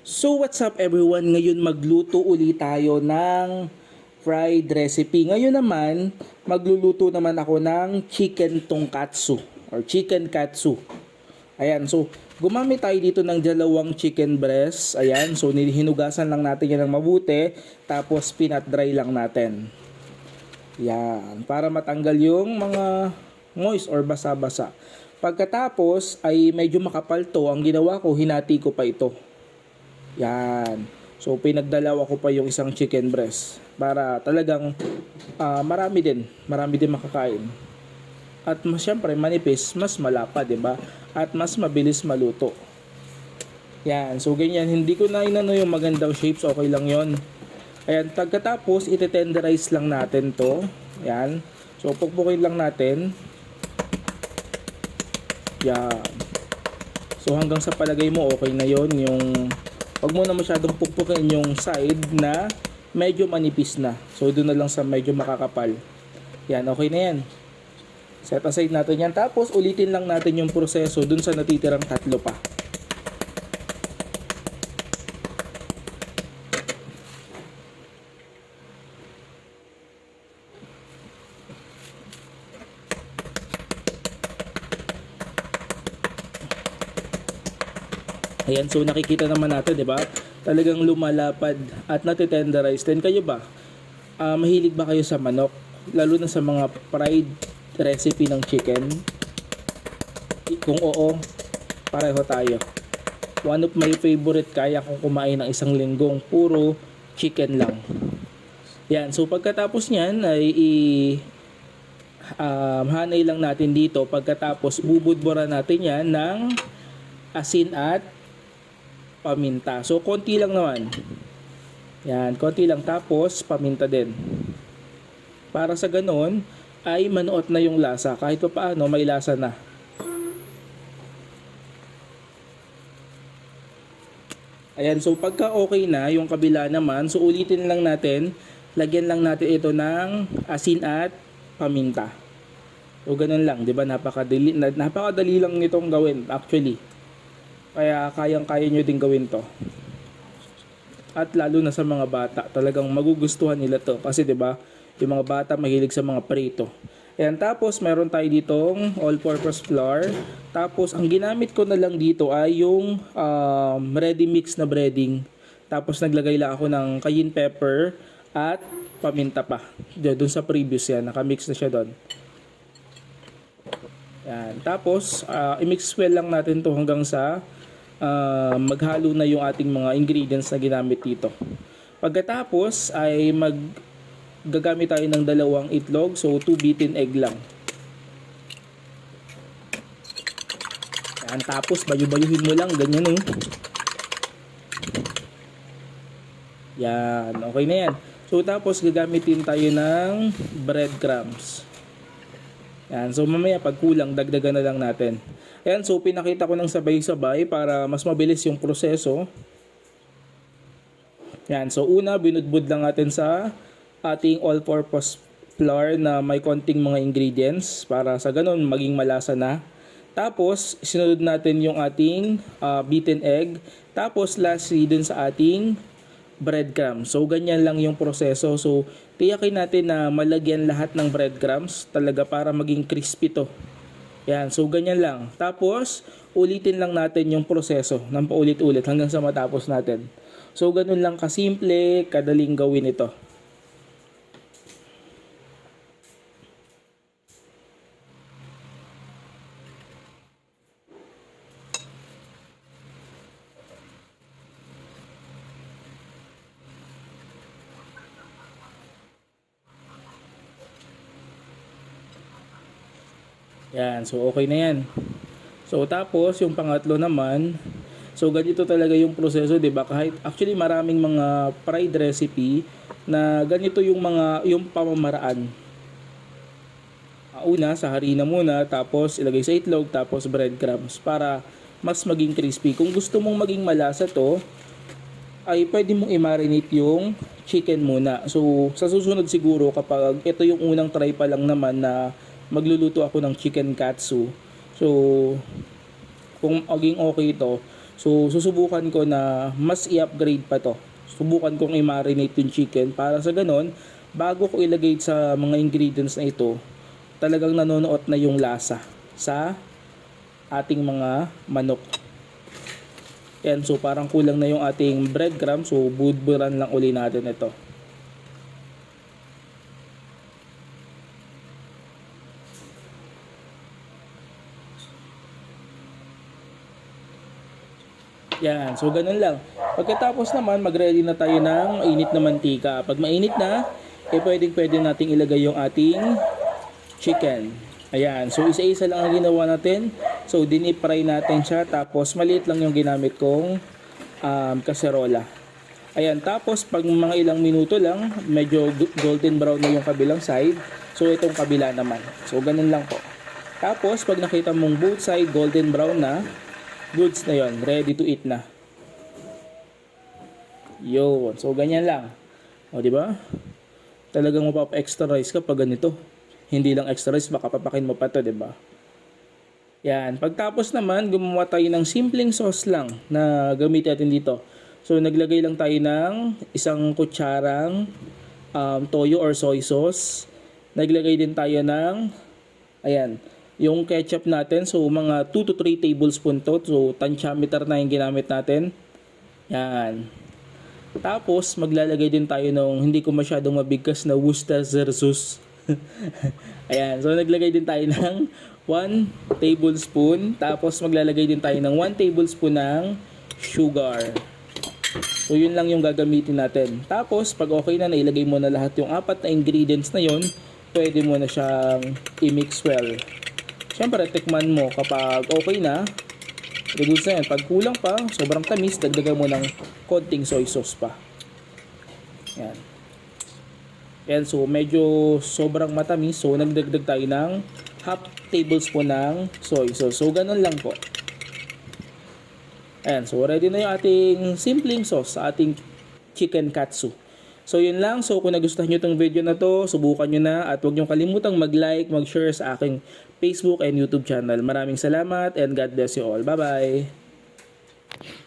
So what's up everyone? Ngayon magluto ulit tayo ng fried recipe. Ngayon naman, magluluto naman ako ng chicken tonkatsu or chicken katsu. Ayan, so gumamit tayo dito ng dalawang chicken breast. Ayan, so hinugasan lang natin yan ng mabuti. Tapos pinat dry lang natin. Yan, para matanggal yung mga moist or basa-basa. Pagkatapos ay medyo makapal to. Ang ginawa ko, hinati ko pa ito. Yan. So pinagdalawa ko pa yung isang chicken breast para talagang marami din makakain. At mas syempre manipis, mas malapa, 'di ba? At mas mabilis maluto. Yan. So ganyan, hindi ko na inano yung magandang shapes, okay lang 'yon. Ayan, pagkatapos ite-tenderize lang natin 'to. Yan. So pukpukin lang natin. Yan. So hanggang sa palagay mo okay na 'yon, yung wag mo na masyadong pukpukin yung side na medyo manipis na. So doon na lang sa medyo makakapal. Yan, okay na yan. Set aside natin yan. Tapos ulitin lang natin yung proseso doon sa natitirang tatlo pa. Ayan, so nakikita naman natin, 'di ba? Talagang lumalapad at natitenderize. Then kayo ba? Mahilig ba kayo sa manok? Lalo na sa mga fried recipe ng chicken? Kung oo, pareho tayo. One of my favorite, kaya kong kumain ng isang linggong puro chicken lang. Yan, so pagkatapos niyan ay hanay lang natin dito. Pagkatapos bubudburan natin yan ng asin at paminta. So konti lang naman. Yan, konti lang, tapos paminta din. Para sa ganon ay manuot na yung lasa. Kahit pa paano may lasa na. Ayan, so pagka okay na yung kabila naman, so ulitin lang natin. Lagyan lang natin ito ng asin at paminta. So ganun lang, 'di ba? Napakadali lang nitong gawin actually. Kaya kayang-kaya nyo din gawin to. At lalo na sa mga bata, talagang magugustuhan nila to. Kasi 'di ba, yung mga bata mahilig sa mga prito. Ayan, tapos meron tayo ditong all-purpose flour. Tapos ang ginamit ko na lang dito ay yung ready mix na breading. Tapos naglagay lang ako ng cayenne pepper at paminta pa. Doon sa previous yan, nakamix na siya doon. Ayan, tapos i-mix well lang natin to hanggang sa maghalo na yung ating mga ingredients na ginamit dito. Pagkatapos ay gagamit tayo ng dalawang itlog, so 2 beaten egg lang. Yan, tapos bayu-bayuhin mo lang, ganyan oh. Yan, okay na yan. So tapos gagamitin tayo ng breadcrumbs. Yan, so mamaya pag kulang, dagdagan na lang natin. Ayan, so pinakita ko ng sabay-sabay para mas mabilis yung proseso. Yan, so una, binudbud lang natin sa ating all-purpose flour na may konting mga ingredients para sa ganun maging malasa na. Tapos, sinunod natin yung ating beaten egg. Tapos, lastly, dun sa ating breadcrumbs. So, ganyan lang yung proseso. So, tiyakin natin na malagyan lahat ng breadcrumbs talaga para maging crispy to. Yan, so ganyan lang. Tapos, ulitin lang natin yung proseso ng paulit-ulit hanggang sa matapos natin. So, ganun lang kasimple, kadaling gawin ito. Yan, so okay na yan. So tapos yung pangatlo naman, so ganito talaga yung proseso, 'di ba? Kahit actually maraming mga fried recipe na ganito yung pamamaraan. Una, sa harina muna, tapos ilagay sa itlog, tapos breadcrumbs para mas maging crispy. Kung gusto mong maging malasa to, ay pwede mong i-marinate yung chicken muna. So sa susunod siguro, kapag ito yung unang try pa lang naman na magluluto ako ng chicken katsu, so kung maging okay ito, So, susubukan ko na mas i-upgrade pa to. Subukan kong i-marinate yung chicken para sa ganon, bago ko ilagay sa mga ingredients na ito, talagang nanonood na yung lasa sa ating mga manok. Yan, so parang kulang na yung ating breadcrumb, so budburan lang uli natin ito. Yan, so ganun lang. Pagkatapos naman, mag-ready na tayo ng mainit na mantika. Pag mainit na, pwede nating ilagay yung ating chicken. Ayan, so isa-isa lang ang ginawa natin. So dinip-fry natin siya, tapos maliit lang yung ginamit kong kaserola. Ayan, tapos pag mga ilang minuto lang, medyo golden brown na yung kabilang side. So itong kabila naman. So ganun lang po. Tapos pag nakita mong both side golden brown na, goods na yon, ready to eat na. Yun, so ganyan lang. O di ba? Talagang mapapa-extra rice ka pag ganito. Hindi lang extra rice, baka papakin mo pa to, di ba? Yan, pagtapos naman, gumawa tayo ng simpleng sauce lang na gamitin natin dito. So naglagay lang tayo ng isang kutsarang toyo or soy sauce. Naglagay din tayo ng, ayan, yung ketchup natin, so mga 2 to 3 tablespoon to. So tantiameter na yung ginamit natin. Yan. Tapos maglalagay din tayo ng hindi ko masyadong mabigkas na Worcestershire sauce. Ayan, so naglagay din tayo ng 1 tablespoon. Tapos maglalagay din tayo ng 1 tablespoon ng sugar. So yun lang yung gagamitin natin. Tapos pag okay na, nailagay mo na lahat yung 4 na ingredients na yun, pwede mo na siyang i-mix well. Siyempre, tikman mo kapag okay na, reduce na yan. Pag kulang pa, sobrang tamis, dagdagan mo ng konting soy sauce pa. Yan. Yan, so medyo sobrang matamis, so nagdagdag tayo ng half tablespoon ng soy sauce. So ganun lang po. Ayan, so ready na yung ating simpleng sauce sa ating chicken katsu. So yun lang. So kung nagustuhan nyo itong video na to, subukan nyo na at huwag nyo kalimutang mag-like, mag-share sa aking Facebook and YouTube channel. Maraming salamat and God bless you all. Bye-bye!